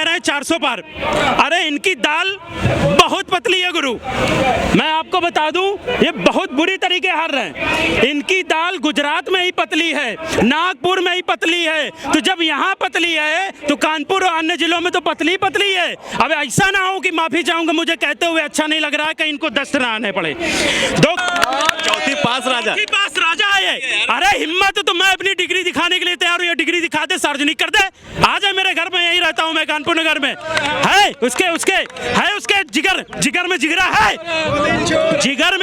कह रहे हैं 400 पार। अरे इनकी दाल बहुत पतली है गुरु, मैं आपको बता दूं, ये बहुत बुरी तरीके हार रहे हैं। इनकी दाल गुजरात में ही पतली है, नागपुर में ही पतली है, तो जब यहाँ पतली है तो कानपुर और अन्य जिलों में तो पतली पतली है। अब ऐसा ना हो कि माफी चाहूंगा, मुझे कहते हुए अच्छा नहीं लग रहा है कि इनको दस्त ना आने पड़े। चौथी पास राजा है। अरे हिम्मत तो मैं अपनी डिग्री दिखाने के लिए तैयार हूँ, ये डिग्री दिखा दे, सार्वजनिक कर दे, आ जाए मेरे घर में, यही रहता हूँ मैं कानपुर नगर में। है उसके जिगर में जिगरा है, जिगर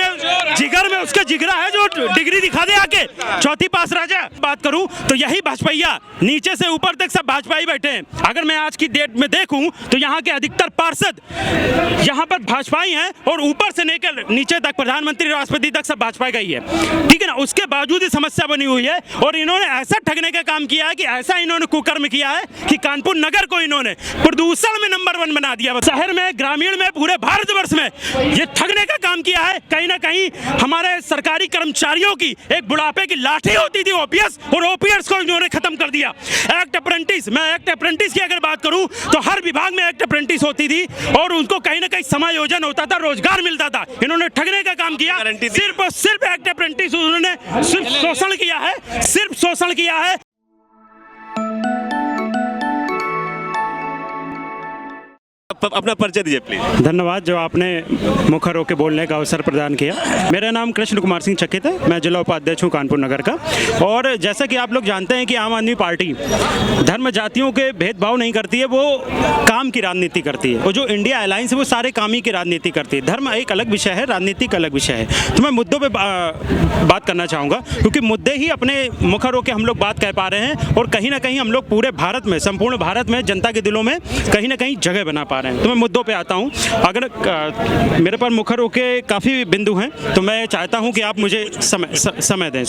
में उसके जिगरा है जो डिग्री दिखा दे आके। चौथी पास राजा बात करूं तो यही भाजपाइया नीचे से ऊपर तक सब भाजपाई बैठे हैं। अगर मैं आज की डेट में देखूं तो यहाँ के अधिकतर पार्षद यहाँ पर भाजपाई हैं और ऊपर से लेकर नीचे तक प्रधानमंत्री राष्ट्रपति तक सब भाजपा का ही है, ठीक है ना। उसके बावजूद ही समस्या बनी हुई है और इन्होंने ऐसा ठगने का काम किया है कि ऐसा इन्होंने कुकर्म किया है कि कानपुर नगर को इन्होंने प्रदूषण में नंबर 1 बना दिया। शहर में, ग्रामीण में, पूरे भारतवर्ष में ये ठगने का काम किया है। कहीं ना कहीं हमारे सरकारी कर्मचारियों की एक बुढ़ापे की लाठी होती थी ओपीएस, और ओपीएस को इन्होंने खत्म कर दिया। एक्ट अप्रेंटिस, मैं एक्ट अप्रेंटिस की अगर बात करूं तो हर विभाग में एक्ट अप्रेंटिस होती थी और उनको कहीं ना कहीं समायोजन होता था, रोजगार मिलता था। इन्होंने ठगने का काम किया, सिर्फ और सिर्फ एक्ट अप्रेंटिस उन्होंने सिर्फ शोषण किया है, सिर्फ शोषण किया है। अपना परिचय दीजिए प्लीज। धन्यवाद जो आपने मुखर होकर बोलने का अवसर प्रदान किया। मेरा नाम कृष्ण कुमार सिंह चकित है, मैं जिला उपाध्यक्ष हूँ कानपुर नगर का। और जैसा कि आप लोग जानते हैं कि आम आदमी पार्टी धर्म जातियों के भेदभाव नहीं करती है, वो काम की राजनीति करती है। और जो इंडिया अलायंस है वो सारे काम ही की राजनीति करती है। धर्म एक अलग विषय है, राजनीति एक अलग विषय है। तो मैं मुद्दों पर बात करना चाहूँगा क्योंकि मुद्दे ही अपने मुखर होकर हम लोग बात कह पा रहे हैं और कहीं ना कहीं हम लोग पूरे भारत में, संपूर्ण भारत में जनता के दिलों में कहीं ना कहीं जगह बना पा रहे हैं। तो मैं मुद्दों पे आता हूं। अगर मेरे पर मुखर होके काफ़ी बिंदु हैं तो मैं चाहता हूं कि आप मुझे समय दें।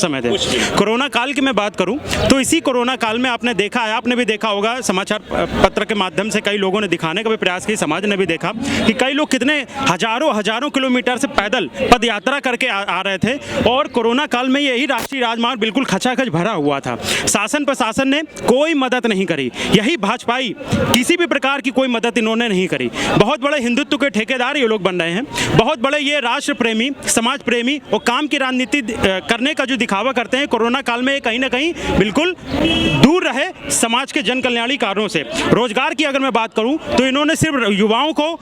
कोरोना काल की मैं बात करूं तो इसी कोरोना काल में आपने देखा है, आपने भी देखा होगा, समाचार पत्र के माध्यम से कई लोगों ने दिखाने का भी प्रयास किया, समाज ने भी देखा कि कई लोग कितने हजारों किलोमीटर से पैदल पद यात्रा करके आ रहे थे और कोरोना काल में यही राष्ट्रीय राजमार्ग बिल्कुल खचाखच भरा हुआ था। शासन प्रशासन ने कोई मदद नहीं करी, यही भाजपाई किसी भी प्रकार की कोई मदद इन्होंने नहीं करी। बहुत बड़े हिंदुत्व के ठेकेदार ये लोग बन रहे हैं, बहुत बड़े ये राष्ट्र प्रेमी, समाज प्रेमी और काम की राजनीति करने का जो दिखावा करते हैं। कोरोना काल में कहीं ना कहीं बिल्कुल दूर रहे समाज के जन कल्याणी कार्यों से। रोजगार की अगर मैं बात करूं तो इन्होंने सिर्फ युवाओं को,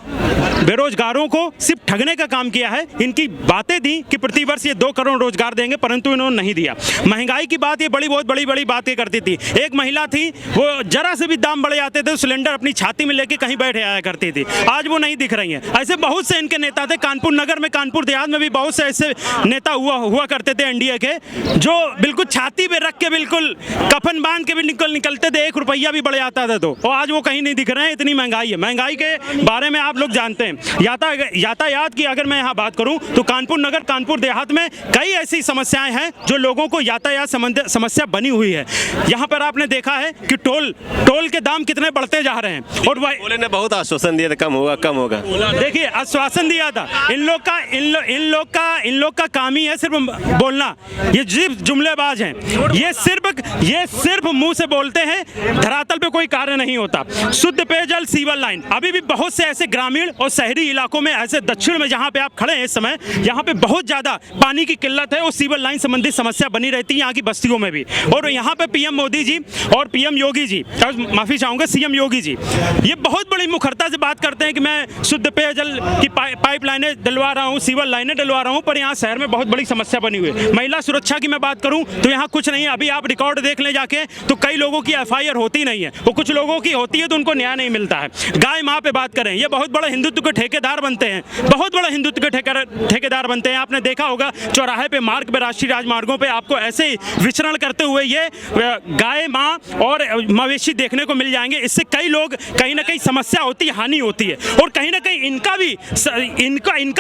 बेरोजगारों को सिर्फ ठगने का काम किया है। इनकी बातें दी कि प्रतिवर्ष ये 2 करोड़ रोजगार देंगे, परंतु इन्होंने नहीं दिया। महंगाई की बात ये बहुत बड़ी बातें करती थी। एक महिला थी, वो जरा से भी दाम बढ़े आते थे, सिलेंडर अपनी छाती में लेके कहीं बैठे आया करती थी, आज वो नहीं दिख रही हैं। ऐसे बहुत से इनके नेता थे कानपुर नगर में, कानपुर देहात में भी बहुत से ऐसे नेता हुआ करते थे एनडीए के, जो बिल्कुल छाती पे रख के बिल्कुल कफन बांध के भी निकलते थे, 1 रुपया भी बढ़े आता था तो। और आज वो कहीं नहीं दिख रहे हैं, इतनी महंगाई है। महंगाई के बारे में आप लोग जानते हैं। यातायात की अगर मैं यहाँ बात करूँ तो कानपुर नगर, कानपुर देहात में कई ऐसी समस्याएं हैं जो लोगों को यातायात समस्या बनी हुई है। यहाँ पर आपने देखा है कि टोल के दाम कितने बढ़ते जा रहे हैं और बोले ने बहुत आश्वासन दिया था कम होगा। देखिए आश्वासन दिया था, इन लोग का काम ही है सिर्फ बोलना। ये जुमलेबाज हैं, ये सिर्फ मुंह से बोलते हैं, धरातल पे कोई कार्य नहीं होता। शुद्ध पेयजल, सीवर लाइन, अभी भी बहुत से ऐसे ग्रामीण और शहरी इलाकों में, ऐसे दक्षिण में जहां पे आप खड़े हैं इस समय, यहाँ पे बहुत ज्यादा पानी की किल्लत है और सीवर लाइन संबंधित समस्या बनी रहती है यहाँ की बस्तियों में भी। और यहाँ पे पीएम मोदी जी और पीएम योगी जी, माफी चाहूंगा सीएम योगी जी, ये बहुत बड़ी मुखरता से बात करते हैं कि मैं शुद्ध पेयजल की पाइप लाइनें डलवा रहा हूँ, सीवर लाइनें डलवा रहा हूँ, पर यहाँ शहर में बहुत बड़ी समस्या बनी हुई है। महिला सुरक्षा की मैं बात करूँ तो यहाँ कुछ नहीं है। अभी आप रिकॉर्ड देख ले जाके तो कई लोगों की एफआईआर होती नहीं है, और कुछ लोगों की होती है तो उनको न्याय नहीं मिलता है। गाय माँ पे बात करें, ये बहुत बड़े हिंदुत्व के ठेकेदार बनते हैं, बहुत बड़े हिंदुत्व के ठेकेदार बनते हैं। आपने देखा होगा चौराहे पे, मार्ग पे, राष्ट्रीय राजमार्गों पे आपको ऐसे विचरण करते हुए ये गाय माँ और मवेशी देखने को मिल जाएंगे। इससे कई लोग कहीं ना कहीं समस्या होती बड़ी हानि होती है। और कहीं ना कहीं इनका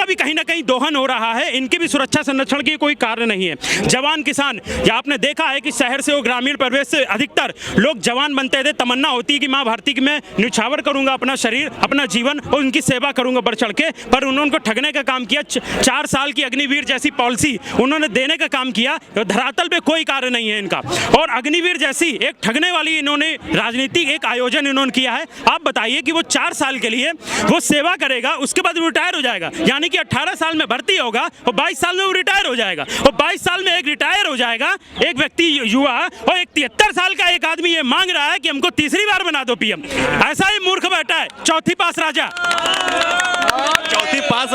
भी कहीं ना कहीं दोहन हो रहा है, इनकी भी सुरक्षा संरक्षण की कोई कार्य नहीं है। जवान किसान, या आपने देखा है कि शहर से वो ग्रामीण परिवेश से अधिकतर लोग जवान बनते थे, तमन्ना होती है कि माँ भारती की मैं न्यौछावर करूंगा अपना शरीर, अपना जीवन और उनकी सेवा करूंगा बढ़ चढ़ के, पर उन्होंने उनको ठगने का काम किया। 4 साल की अग्निवीर जैसी पॉलिसी उन्होंने देने का काम किया, धरातल पे कोई कार्य नहीं है इनका। और अग्निवीर जैसी एक ठगने वाली इन्होंने राजनीतिक एक आयोजन इन्होंने किया है। आप बताइए कि वो 4 साल के लिए वो सेवा करेगा, उसके बाद वो रिटायर हो जाएगा, यानी कि 18 साल में भर्ती होगा और 22 साल में वो रिटायर हो जाएगा। और 22 साल में एक रिटायर हो जाएगा एक व्यक्ति युवा, और एक 73 साल का एक आदमी ये मांग रहा है कि हमको तीसरी बार बना दो पीएम। ऐसा ही मूर्ख बैठा है, चौथी पास राजा। चौथी पास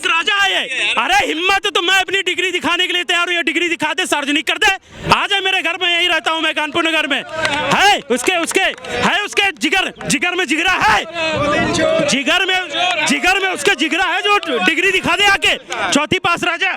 राजा है ये। अरे हिम्मत तो मैं अपनी डिग्री दिखाने के लिए तैयार हूँ, ये डिग्री दिखा दे, सार्वजनिक कर दे, आ जाए मेरे घर में, यही रहता हूँ मैं कानपुर नगर में। है उसके जिगर में जिगरा है, जिगर में उसके जिगरा है जो डिग्री दिखा दे आके, चौथी पास राजा।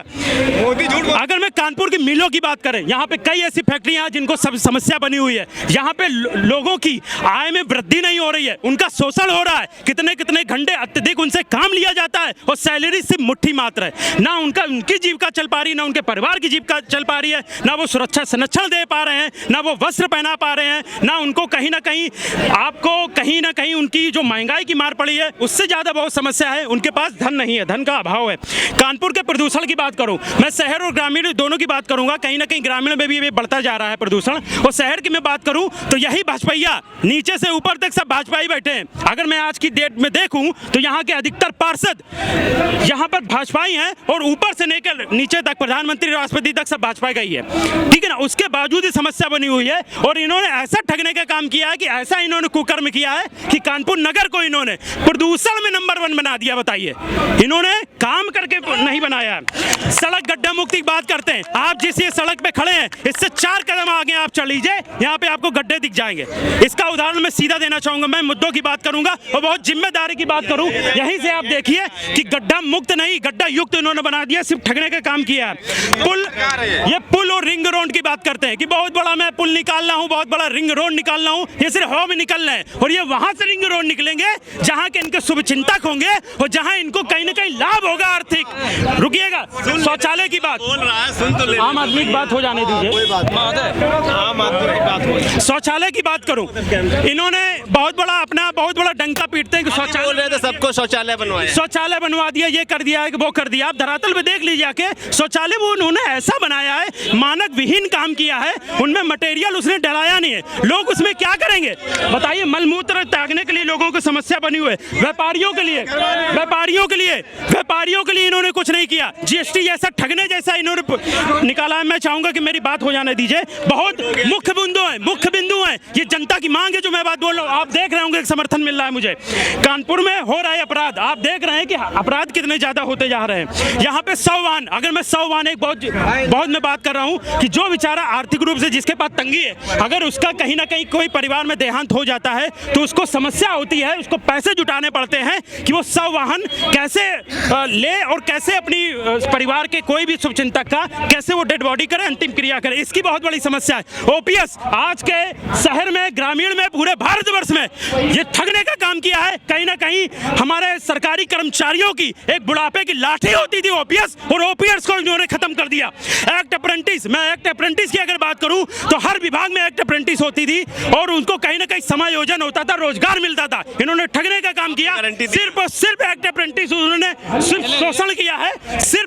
अगर मैं कानपुर की मिलों की बात करें, यहाँ पे कई ऐसी फैक्ट्रियां जिनको सब समस्या बनी हुई है। यहाँ पे लोगों की आय में वृद्धि नहीं हो रही है, उनका शोषण हो रहा है, कितने घंटे अत्यधिक उनसे काम लिया जाता है और सैलरी सिर्फ मुट्ठी मात्र है। ना उनकी जीविका चल पा रही, ना उनके परिवार की जीविका चल पा रही है, ना वो सुरक्षा संरक्षण दे पा रहे हैं, ना वो वस्त्र पहना पा रहे हैं, ना उनको कहीं ना कहीं उनकी जो महंगाई की मार पड़ी है उससे ज्यादा बहुत समस्या है। उनके पास धन नहीं है, धन का अभाव है। कानपुर के प्रदूषण की बात करूं, मैं शहर और ग्रामीण दोनों की बात करूंगा, कहीं ना कहीं ग्रामीण में भी बढ़ता जा रहा है प्रदूषण। और शहर की मैं बात करूं तो यही भाजपाइया, नीचे से ऊपर तक सब भाजपाई बैठे हैं। अगर मैं आज की डेट में देखूं तो यहाँ के अधिकतर पार्षद यहाँ पर भाजपाई हैं, और ऊपर से लेकर नीचे तक प्रधानमंत्री राष्ट्रपति तक सब भाजपा का ही है, ठीक है ना। उसके बावजूद ही समस्या बनी हुई है, और इन्होंने ऐसा ठगने का काम किया है कि ऐसा इन्होंने कुकर्म किया है कि कानपुर नगर को इन्होंने प्रदूषण में नंबर 1 बना दिया। बताइए, इन्होंने काम करके नहीं बनाया है। सड़क गड्ढा मुक्ति की बात करते हैं, आप जिस ये सड़क पे खड़े हैं इससे 4 कदम आगे आप चल लीजिए, यहाँ पे आपको गड्ढे दिख जाएंगे। इसका उदाहरण मैं सीधा देना चाहूंगा, मैं मुद्दों की बात करूंगा और बहुत जिम्मेदारी की बात करूं। यहीं से आप देखिए कि गड्ढा मुक्त नहीं, गड्ढा युक्त इन्होंने बना दिया, सिर्फ ठगने का काम किया है। ये पुल और रिंग रोड की बात करते हैं कि बहुत बड़ा मैं पुल निकाल रहा हूं, बहुत बड़ा रिंग रोड निकाल रहा हूं, ये सिर्फ हवा में निकल रहे हैं। और ये वहां से रिंग रोड निकलेंगे जहां के इनके शुभचिंतक होंगे और जहां इनको कहीं ना कहीं लाभ होगा आर्थिक। रुकिएगा, शौचालय की बात, आम आदमी की बात हो जाने दीजिए, शौचालय की बात करूं, इन्होंने बहुत बड़ा डंका पीटते हैं कि शौचालय, सबको शौचालय बनवा दिया, ये कर दिया है, वो कर दिया। आप धरातल पे देख लीजिए आके, शौचालय वो उन्होंने ऐसा बनाया है, मानक विहीन काम किया है, उनमें मटेरियल उसने डलाया नहीं है। लोग उसमें क्या करेंगे बताइए? मलमूत्र त्यागने के लिए लोगों को समस्या बनी हुई है। व्यापारियों के लिए इन्होंने कुछ नहीं किया। जीएसटी जैसा ठगने जैसा इन्होंने निकाला है। मैं चाहूंगा कि मेरी बात हो जाने दीजिए। बहुत मुख्य बिंदु है, ये जनता की मांग है जो मैं बात बोल रहा हूँ। आप देख रहे होंगे एक समर्थन मिल रहा है मुझे। कानपुर में हो रहा है अपराध, आप देख रहे हैं कि अपराध कितने ज्यादा होते जा रहे हैं। यहाँ पे 100 वाहन, अगर मैं 100 वाहन, एक बहुत मैं बात कर रहा हूँ कि जो बेचारा आर्थिक रूप से जिसके पास तंगी है, अगर उसका कहीं ना कहीं कोई परिवार में देहांत हो जाता है तो उसको समस्या होती है, उसको पैसे जुटाने पड़ते हैं कि वो 100 वाहन कैसे ले और कैसे अपनी परिवार के कोई भी शुभचिंतक का कैसे वो डेड बॉडी करे, अंतिम क्रिया करे। इसकी बहुत बड़ी समस्या है। ओपीएस आज के शहर में, ग्रामीण में, पूरे भारतवर्ष में ये ठगने का काम किया है। कहीं ना कहीं हमारे सरकारी कर्मचारियों की एक बुढ़ापे की लाठी होती थी ओपीएस, और ओपीएस को इन्होंने खत्म कर दिया। एक्ट अप्रेंटिस, मैं एक्ट अप्रेंटिस की अगर बात करूं तो हर विभाग में एक्ट अप्रेंटिस होती थी और उनको कहीं ना कहीं समायोजन होता था, रोजगार मिलता था। इन्होंने ठगने का काम किया। सिर्फ और सिर्फ एक्ट अप्रेंटिस उन्होंने सिर्फ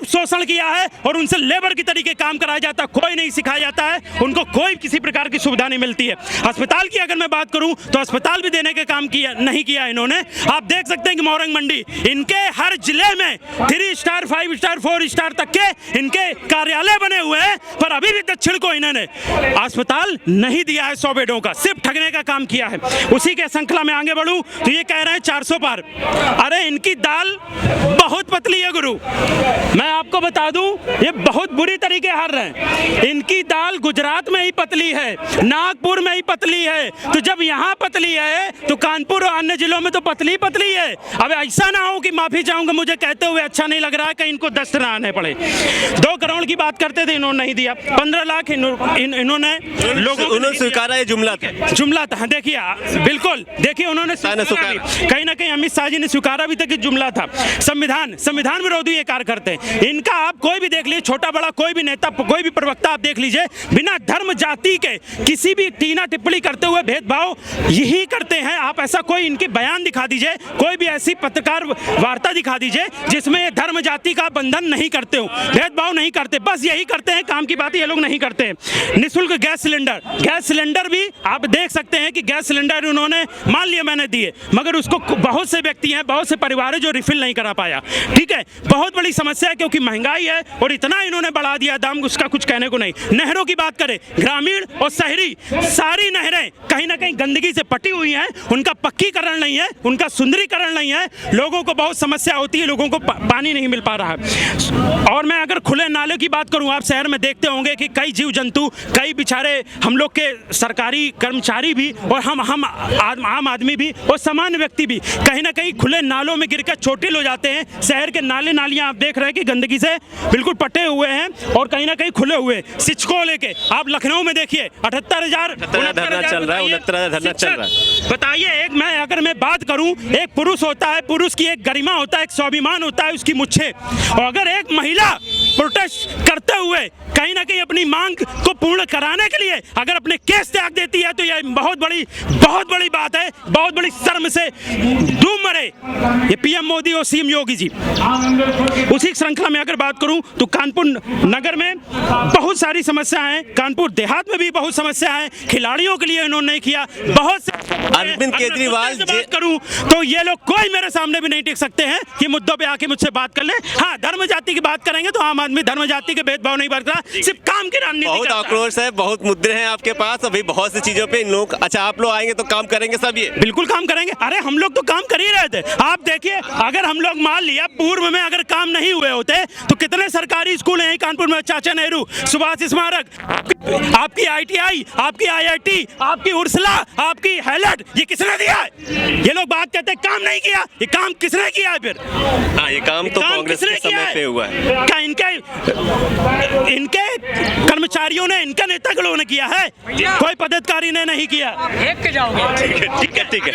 शोषण किया है और उनसे लेबर की तरीके काम कराया जाता, कोई नहीं सिखाया जाता है, उनको कोई किसी प्रकार की सुविधा नहीं मिलती है। अस्पताल की अगर मैं बात करूं तो अस्पताल भी देने का काम नहीं किया इन्होंने। आप देख सकते हैं कि मोरंग मंडी, इनके हर जिले में 3 स्टार, 5 स्टार, 4 स्टार तक के इनके कार्यालय बने हुए हैं, पर अभी भी दक्षिण को इन्होंने अस्पताल नहीं दिया है 100 बेडों का, सिर्फ ठगने का काम किया है। उसी के श्रृंखला में आगे बढ़ूं तो ये कह रहे हैं 400 पार। अरे इनकी दाल बहुत पतली है गुरु, मैं आपको बता दूं, ये बहुत बुरी तरीके हार रहे हैं। इनकी दाल गुजरात में ही पतली है, नागपुर में ही पतली है, तो जब यहाँ पतली है तो कानपुर और अन्य जिलों में तो पतली पतली है। अब ऐसा ना हो कि माफी चाहूंगा मुझे कहते हुए अच्छा नहीं लग रहा है, कहीं इनको दस्त ना आने पड़े। 2 करोड़ की बात करते थे, इन्होंने नहीं दिया। 15 लाख इन्होंने लोगों को उन्होंने स्वीकारा है, जुमला था। जुमला था। देखिए बिल्कुल, देखिए उन्होंने स्वीकारा भी। कहीं ना कहीं अमित शाह जी ने स्वीकारा भी था कि जुमला था। संविधान विरोधी ये कार्य करते हैं। इनका आप कोई भी देख लीजिए, छोटा बड़ा कोई भी नेता, कोई भी प्रवक्ता आप देख लीजिए, बिना धर्म जाति के किसी भी टीना टिप्पणी करते हुए भेदभाव यही करते हैं। आप ऐसा कोई इनके बयान दिखा दीजिए, कोई भी ऐसी पत्रकार वार्ता दिखा दीजिए जिसमें ये धर्म जाति का बंधन नहीं करते हो, भेदभाव नहीं करते, बस यही करते हैं। काम की बात ये लोग नहीं करते। निःशुल्क गैस सिलेंडर भी आप देख सकते हैं कि गैस सिलेंडर उन्होंने मान लिया मैंने दिए, मगर उसको बहुत से व्यक्ति हैं, बहुत से परिवार है जो रिफिल नहीं करा पाया। ठीक है, बहुत बड़ी समस्या है क्योंकि महंगाई है और इतना इन्होंने बढ़ा दिया दाम, उसका कुछ कहने को नहीं। नहरों की बात करें, ग्रामीण और शहरी सारी नहरें कहीं ना कहीं गंदगी से पटी हुई हैं, उनका पक्कीकरण नहीं है, उनका सुंदरीकरण नहीं है। लोगों को बहुत समस्या होती है, लोगों को पानी नहीं मिल पा रहा है। और मैं अगर खुले नाले की बात करूं, आप शहर में देखते होंगे कि कई जीव जंतु, कई बेचारे हम लोग के सरकारी कर्मचारी भी और हम आम आदमी भी और सामान्य व्यक्ति भी कहीं ना कहीं खुले नालों में गिरकर चोटिल हो जाते हैं। शहर के नाले नालियां आप देख रहे हैं कि गंदगी से बिल्कुल पटे हुए हैं और कहीं ना कहीं खुले हुए। शिक्षकों लेके आप लखनऊ में देखिए 78,000 धरना चल रहा है, 69,000 धरना चल रहा है। बताइए, अगर मैं बात करूं, एक पुरुष होता है, पुरुष की एक गरिमा होता है, एक स्वाभिमान होता है, उसकी मुच्छे, और अगर एक महिला प्रोटेस्ट करते हुए कहीं ना कहीं अपनी मांग को पूर्ण कराने के लिए अगर अपने केस त्याग देती है तो यह बहुत बड़ी बात है, बहुत बड़ी शर्म से डूब मरे ये पीएम मोदी और सीएम योगी जी। उसी श्रृंखला में अगर बात करूं तो कानपुर नगर में बहुत सारी समस्याएं हैं, कानपुर देहात में भी बहुत समस्या है, खिलाड़ियों के लिए इन्होंने नहीं किया। बहुत से अरविंद केजरीवाल बात करूं तो ये लोग कोई मेरे सामने भी नहीं टिक सकते हैं कि मुद्दों पे आके मुझसे बात कर ले। हाँ, धर्म जाति की बात करेंगे तो आम आदमी धर्म जाति के भेदभाव नहीं बरतता, सिर्फ काम की रणनीति बहुत आक्रोश है, बहुत मुद्दे हैं आपके पास अभी, बहुत सी चीजों पे इन लोग। अच्छा, आप लोग आएंगे तो काम करेंगे सब? ये बिल्कुल काम करेंगे। अरे हम लोग तो काम कर ही रहे थे। आप देखिए, अगर हम लोग मान लिया पूर्व में अगर काम नहीं हुए होते तो कितने सरकारी स्कूल हैं कानपुर में, चाचा नेहरू, सुभाष स्मारक, आपकी ITI, आपकी IIT, आपकी उर्सला, आपकी हैलट, ये किसने दिया है? ये लोग बात कहते हैं काम नहीं किया, ये काम किसने किया है फिर? हाँ, ये काम तो कांग्रेस के समय पे हुआ है। क्या इनके कर्मचारियों ने, इनके नेतागणों ने किया है? कोई पदाधिकारी ने नहीं किया। ठीक है।